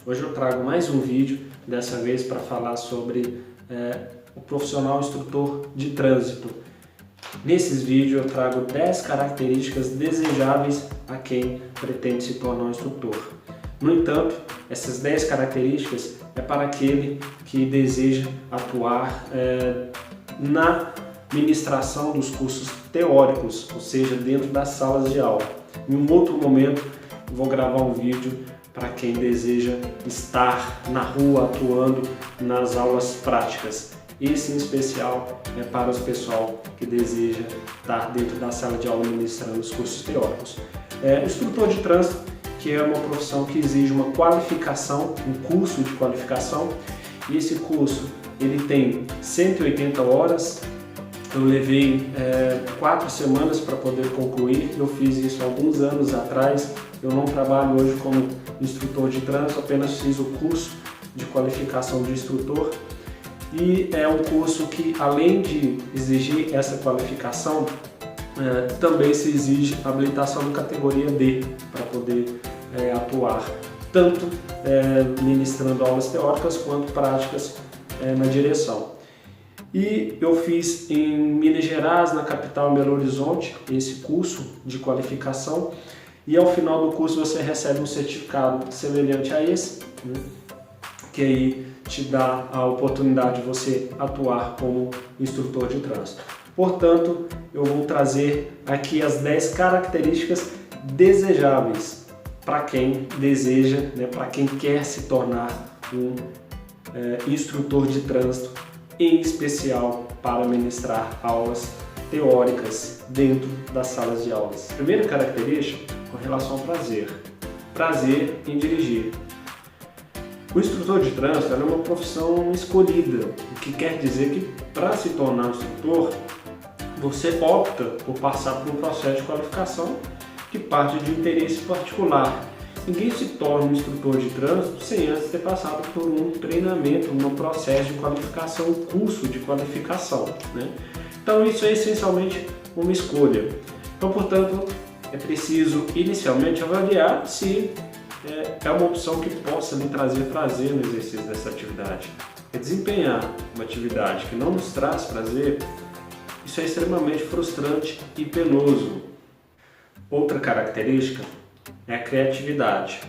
Hoje eu trago mais um vídeo, dessa vez para falar sobre o profissional instrutor de trânsito. Nesses vídeos eu trago 10 características desejáveis a quem pretende se tornar um instrutor. No entanto, essas 10 características é para aquele que deseja atuar na ministração dos cursos teóricos, ou seja, dentro das salas de aula. Em um outro momento, vou gravar um vídeo para quem deseja estar na rua atuando nas aulas práticas. Esse em especial é para o pessoal que deseja estar dentro da sala de aula ministrando os cursos teóricos. Instrutor de trânsito, que é uma profissão que exige uma qualificação, um curso de qualificação, e esse curso ele tem 180 horas. Eu levei 4 semanas para poder concluir. Eu fiz isso há alguns anos atrás. Eu não trabalho hoje como instrutor de trânsito, apenas fiz o curso de qualificação de instrutor. E é um curso que, além de exigir essa qualificação, também se exige habilitação de categoria D para poder atuar, tanto ministrando aulas teóricas quanto práticas na direção. E eu fiz em Minas Gerais, na capital Belo Horizonte, esse curso de qualificação, e ao final do curso você recebe um certificado semelhante a esse, né, que aí te dá a oportunidade de você atuar como instrutor de trânsito. Portanto, eu vou trazer aqui as 10 características desejáveis para quem deseja, né, para quem quer se tornar um instrutor de trânsito, em especial para ministrar aulas teóricas dentro das salas de aulas. Primeira característica com relação ao prazer. Prazer em dirigir. O instrutor de trânsito é uma profissão escolhida, o que quer dizer que para se tornar instrutor, você opta por passar por um processo de qualificação que parte de interesse particular. Ninguém se torna um instrutor de trânsito sem antes ter passado por um treinamento, um processo de qualificação, um curso de qualificação, né? Então isso é essencialmente uma escolha. Então, portanto, é preciso inicialmente avaliar se é uma opção que possa me trazer prazer no exercício dessa atividade. Desempenhar uma atividade que não nos traz prazer, isso é extremamente frustrante e penoso. Outra característica é a criatividade,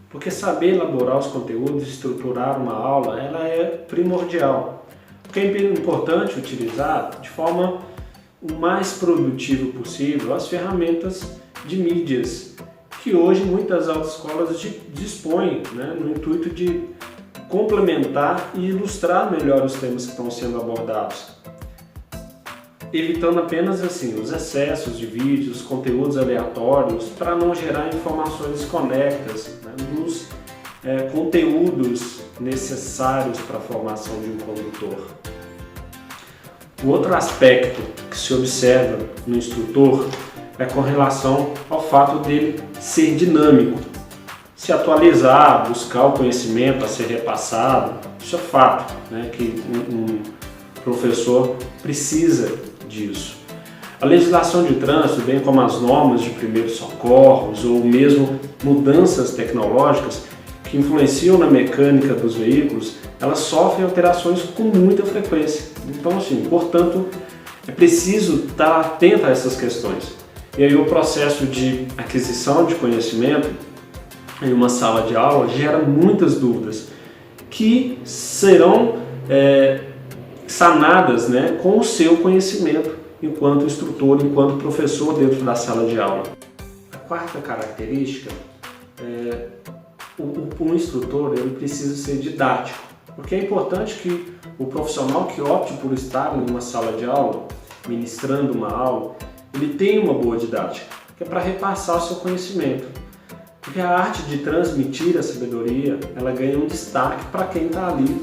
porque saber elaborar os conteúdos e estruturar uma aula, ela é primordial, porque é importante utilizar de forma o mais produtiva possível as ferramentas de mídias que hoje muitas autoescolas dispõem, né, no intuito de complementar e ilustrar melhor os temas que estão sendo abordados, evitando apenas assim os excessos de vídeos, conteúdos aleatórios, para não gerar informações desconectas, né, dos conteúdos necessários para a formação de um condutor. O outro aspecto que se observa no instrutor é com relação ao fato dele ser dinâmico, se atualizar, buscar o conhecimento a ser repassado. Isso é fato, né, que um professor precisa disso. A legislação de trânsito, bem como as normas de primeiros socorros ou mesmo mudanças tecnológicas que influenciam na mecânica dos veículos, elas sofrem alterações com muita frequência. Então, assim, portanto, é preciso estar atento a essas questões. E aí o processo de aquisição de conhecimento em uma sala de aula gera muitas dúvidas que serão sanadas, né, com o seu conhecimento enquanto instrutor, enquanto professor dentro da sala de aula. A quarta característica é o instrutor ele precisa ser didático, porque é importante que o profissional que opte por estar em uma sala de aula, ministrando uma aula, ele tenha uma boa didática, que é para repassar o seu conhecimento. Porque a arte de transmitir a sabedoria, ela ganha um destaque para quem está ali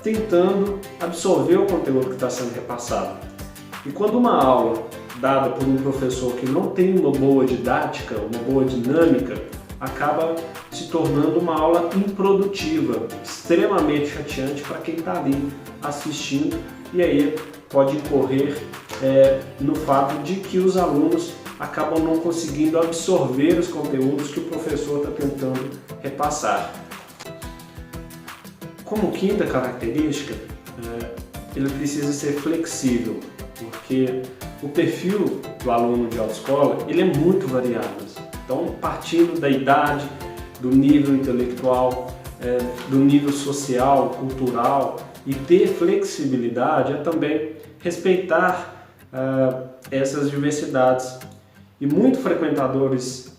tentando absorver o conteúdo que está sendo repassado. E quando uma aula dada por um professor que não tem uma boa didática, uma boa dinâmica, acaba se tornando uma aula improdutiva, extremamente chateante para quem está ali assistindo, e aí pode incorrer no fato de que os alunos acabam não conseguindo absorver os conteúdos que o professor está tentando repassar. Como quinta característica, ele precisa ser flexível, porque o perfil do aluno de autoescola ele é muito variável. Então, partindo da idade, do nível intelectual, do nível social, cultural, e ter flexibilidade é também respeitar essas diversidades. E muitos frequentadores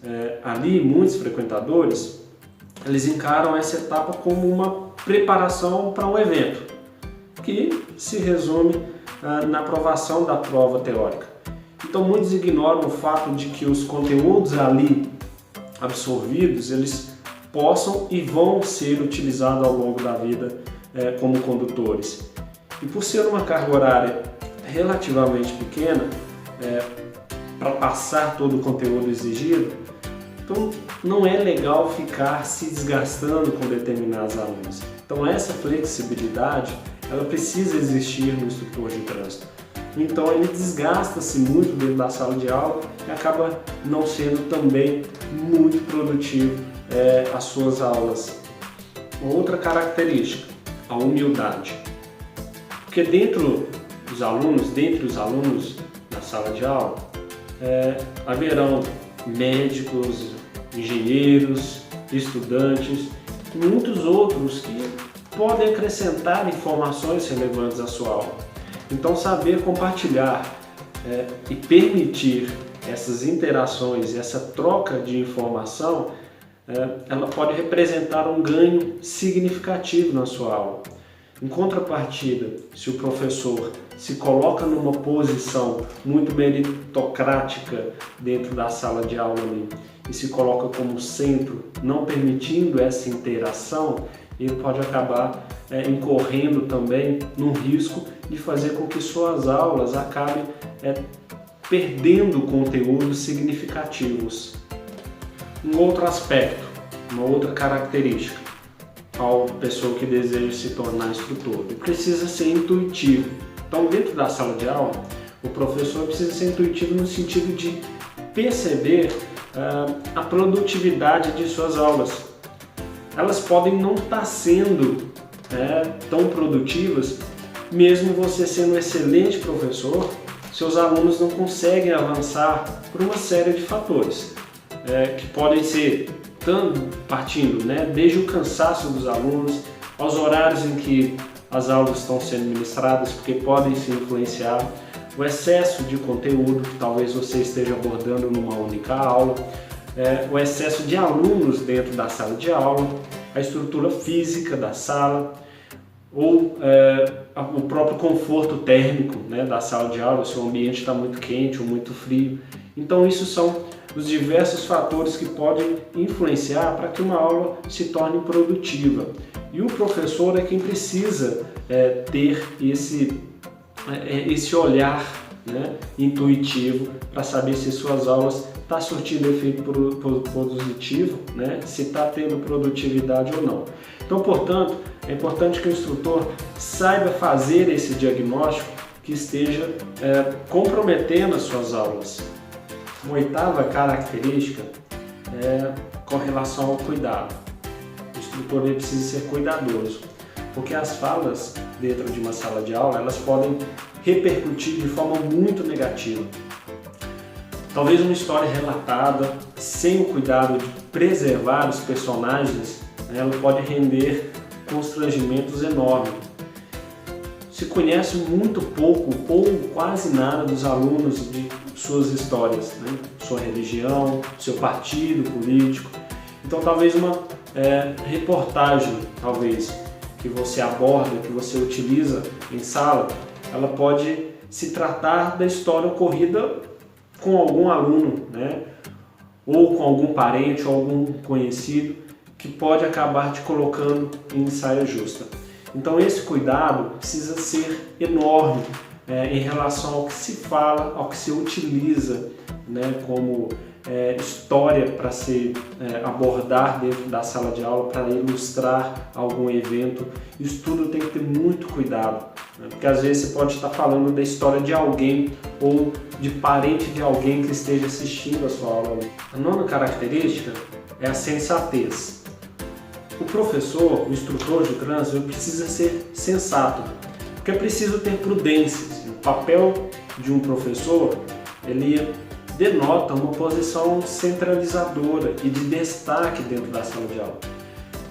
eles encaram essa etapa como uma preparação para um evento, que se resume na aprovação da prova teórica. Então muitos ignoram o fato de que os conteúdos ali absorvidos, eles possam e vão ser utilizados ao longo da vida como condutores. E por ser uma carga horária relativamente pequena, para passar todo o conteúdo exigido, então não é legal ficar se desgastando com determinados alunos. Então essa flexibilidade, ela precisa existir no instrutor de trânsito. Então ele desgasta-se muito dentro da sala de aula e acaba não sendo também muito produtivo as suas aulas. Outra característica, a humildade. Porque dentre os alunos na sala de aula, haverão médicos, engenheiros, estudantes e muitos outros que podem acrescentar informações relevantes à sua aula. Então saber compartilhar e permitir essas interações, essa troca de informação, ela pode representar um ganho significativo na sua aula. Em contrapartida, se o professor se coloca numa posição muito meritocrática dentro da sala de aula ali, e se coloca como centro, não permitindo essa interação, ele pode acabar incorrendo também no risco de fazer com que suas aulas acabem perdendo conteúdos significativos. Um outro aspecto, uma outra característica, ao pessoa que deseja se tornar instrutor, ele precisa ser intuitivo. Então, dentro da sala de aula, o professor precisa ser intuitivo no sentido de perceber a produtividade de suas aulas. Elas podem não estar sendo tão produtivas, mesmo você sendo um excelente professor, seus alunos não conseguem avançar por uma série de fatores, que podem ser partindo desde o cansaço dos alunos, aos horários em que as aulas estão sendo ministradas, porque podem se influenciar, o excesso de conteúdo que talvez você esteja abordando numa única aula, o excesso de alunos dentro da sala de aula, a estrutura física da sala, ou o próprio conforto térmico da sala de aula, se o ambiente está muito quente ou muito frio. Então isso são os diversos fatores que podem influenciar para que uma aula se torne produtiva. E o professor é quem precisa ter esse olhar intuitivo para saber se suas aulas estão surtindo efeito positivo, se está tendo produtividade ou não. Então, portanto, é importante que o instrutor saiba fazer esse diagnóstico que esteja comprometendo as suas aulas. Uma oitava característica é com relação ao cuidado. O instrutor precisa ser cuidadoso, porque as falas dentro de uma sala de aula elas podem repercutir de forma muito negativa. Talvez uma história relatada sem o cuidado de preservar os personagens, ela pode render constrangimentos enormes. Se conhece muito pouco ou quase nada dos alunos de suas histórias, sua religião, seu partido político. Então talvez uma reportagem, que você aborda, que você utiliza em sala, ela pode se tratar da história ocorrida com algum aluno, ou com algum parente ou algum conhecido, que pode acabar te colocando em saia justa. Então esse cuidado precisa ser enorme em relação ao que se fala, ao que se utiliza como história para se abordar dentro da sala de aula, para ilustrar algum evento. Isso tudo tem que ter muito cuidado. né? Porque às vezes você pode estar falando da história de alguém ou de parente de alguém que esteja assistindo a sua aula. A nona característica é a sensatez. O professor, o instrutor de trânsito, precisa ser sensato, porque é preciso ter prudência. O papel de um professor, ele denota uma posição centralizadora e de destaque dentro da sala de aula.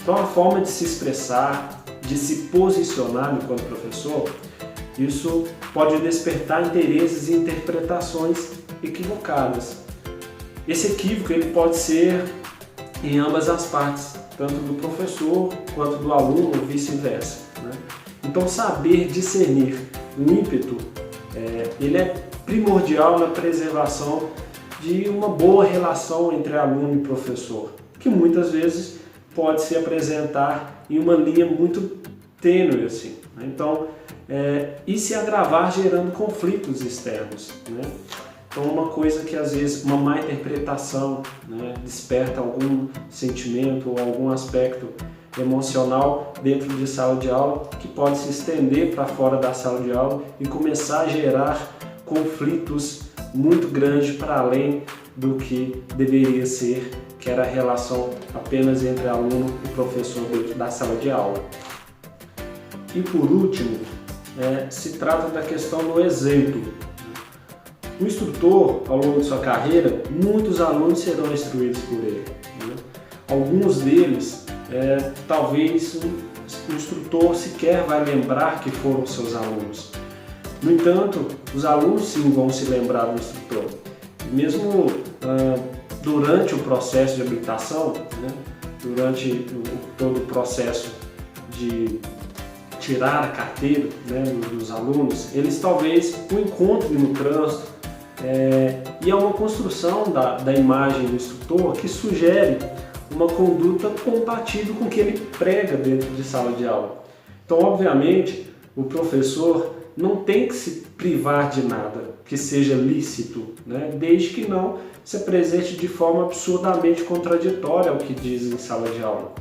Então a forma de se expressar, de se posicionar enquanto professor, isso pode despertar interesses e interpretações equivocadas. Esse equívoco ele pode ser em ambas as partes, tanto do professor quanto do aluno ou vice-versa, né? Então saber discernir o ímpeto, ele é primordial na preservação de uma boa relação entre aluno e professor, que muitas vezes pode se apresentar em uma linha muito tênue, assim, né? Então, e se agravar gerando conflitos externos, né? Então, uma coisa que às vezes uma má interpretação, né, desperta algum sentimento ou algum aspecto emocional dentro de sala de aula que pode se estender para fora da sala de aula e começar a gerar conflitos muito grandes para além do que deveria ser, que era a relação apenas entre aluno e professor dentro da sala de aula. E por último, se trata da questão do exemplo. O instrutor, ao longo de sua carreira, muitos alunos serão instruídos por ele, né? Alguns deles, talvez o instrutor sequer vai lembrar que foram seus alunos. No entanto, os alunos sim vão se lembrar do instrutor. Mesmo durante o processo de habilitação, né? Durante todo o processo de tirar a carteira, né, dos alunos, eles talvez o encontrem no trânsito, e é uma construção da imagem do instrutor que sugere uma conduta compatível com o que ele prega dentro de sala de aula. Então, obviamente, o professor não tem que se privar de nada que seja lícito, né, desde que não se apresente de forma absurdamente contraditória ao que diz em sala de aula.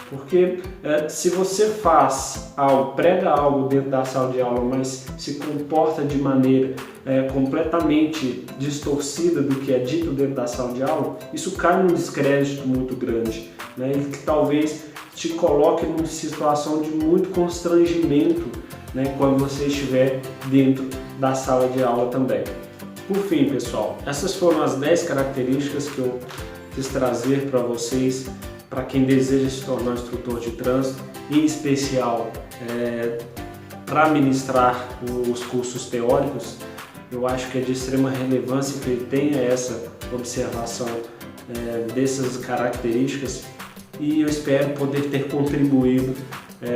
Porque se você faz algo, prega algo dentro da sala de aula, mas se comporta de maneira completamente distorcida do que é dito dentro da sala de aula, isso cai num descrédito muito grande, né? E que talvez te coloque numa situação de muito constrangimento, né, quando você estiver dentro da sala de aula também. Por fim, pessoal, essas foram as 10 características que eu quis trazer para vocês, para quem deseja se tornar instrutor de trânsito, em especial para ministrar os cursos teóricos. Eu acho que é de extrema relevância que ele tenha essa observação dessas características, e eu espero poder ter contribuído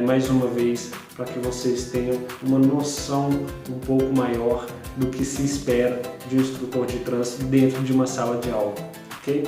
mais uma vez para que vocês tenham uma noção um pouco maior do que se espera de um instrutor de trânsito dentro de uma sala de aula, ok?